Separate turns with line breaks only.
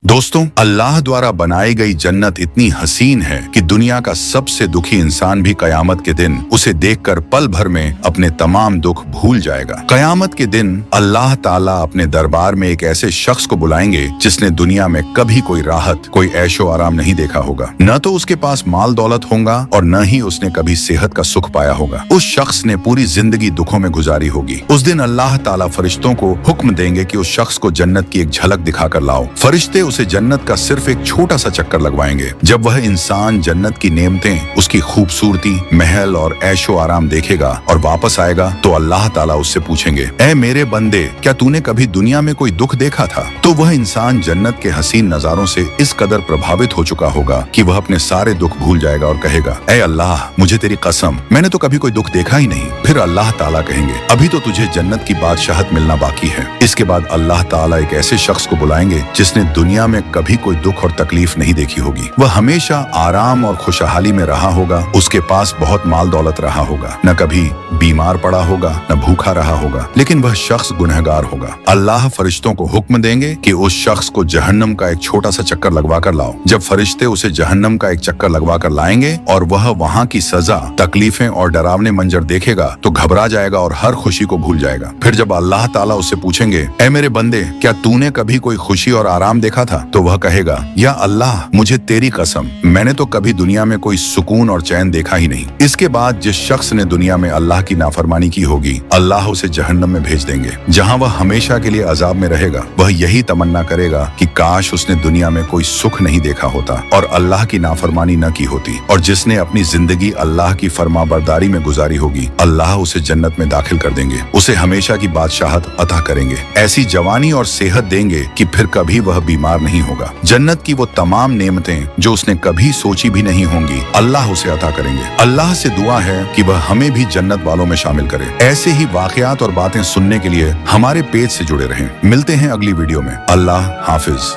दोस्तों, अल्लाह द्वारा बनाई गई जन्नत इतनी हसीन है कि दुनिया का सबसे दुखी इंसान भी कयामत के दिन उसे देखकर पल भर में अपने तमाम दुख भूल जाएगा। कयामत के दिन अल्लाह ताला अपने दरबार में एक ऐसे शख्स को बुलाएंगे जिसने दुनिया में कभी कोई राहत, कोई ऐशो आराम नहीं देखा होगा। न तो उसके पास माल दौलत होगा और न ही उसने कभी सेहत का सुख पाया होगा। उस शख्स ने पूरी जिंदगी दुखों में गुजारी होगी। उस दिन अल्लाह ताला फरिश्तों को हुक्म देंगे कि उस शख्स को जन्नत की एक झलक दिखाकर लाओ। फरिश्ते उसे जन्नत का सिर्फ एक छोटा सा चक्कर लगवाएंगे। जब वह इंसान जन्नत की नेमतें, उसकी खूबसूरती, महल और ऐशो आराम देखेगा और वापस आएगा तो अल्लाह ताला उससे पूछेंगे, ऐ मेरे बंदे, क्या तूने कभी दुनिया में कोई दुख देखा था? तो वह इंसान जन्नत के हसीन नजारों से इस कदर प्रभावित हो चुका होगा कि वह अपने सारे दुख भूल जाएगा और कहेगा, ऐ अल्लाह, मुझे तेरी कसम, मैंने तो कभी कोई दुख देखा ही नहीं। फिर अल्लाह ताला कहेंगे, अभी तो तुझे जन्नत की बादशाहत मिलना बाकी है। इसके बाद अल्लाह ताला एक ऐसे शख्स को बुलाएंगे जिसने दुनिया में कभी कोई दुख और तकलीफ नहीं देखी होगी। वह हमेशा आराम और खुशहाली में रहा होगा। उसके पास बहुत माल दौलत रहा होगा, न कभी बीमार पड़ा होगा, न भूखा रहा होगा, लेकिन वह शख्स गुनहगार होगा। अल्लाह फरिश्तों को हुक्म देंगे कि उस शख्स को जहन्नम का एक छोटा सा चक्कर लगवा कर लाओ। जब फरिश्ते उसे जहन्नम का एक चक्कर लगवा कर लाएंगे और वह वहाँ की सजा, तकलीफें और डरावने मंजर देखेगा तो घबरा जाएगा और हर खुशी को भूल जाएगा। फिर जब अल्लाह ताला उससे पूछेंगे, ऐ मेरे बंदे, क्या तूने कभी कोई खुशी और आराम देखा था? तो वह कहेगा, या अल्लाह, मुझे तेरी कसम, मैंने तो कभी दुनिया में कोई सुकून और चैन देखा ही नहीं। इसके बाद जिस शख्स ने दुनिया में अल्लाह की नाफरमानी की होगी, अल्लाह उसे जहन्नम में भेज देंगे, जहां वह हमेशा के लिए अजाब में रहेगा। वह यही तमन्ना करेगा कि काश उसने दुनिया में कोई सुख नहीं देखा होता और अल्लाह की नाफरमानी न की होती। और जिसने अपनी जिंदगी अल्लाह की फरमाबरदारी में गुजारी होगी, अल्लाह उसे जन्नत में दाखिल कर देंगे, उसे हमेशा की बादशाहत अता करेंगे, ऐसी जवानी और सेहत देंगे कि फिर कभी वह बीमार नहीं होगा। जन्नत की वो तमाम नेमतें जो उसने कभी सोची भी नहीं होंगी, अल्लाह उसे अता करेंगे। अल्लाह से दुआ है कि वह हमें भी जन्नत वालों में शामिल करे। ऐसे ही वाकयात और बातें सुनने के लिए हमारे पेज से जुड़े रहें। मिलते हैं अगली वीडियो में। अल्लाह हाफिज।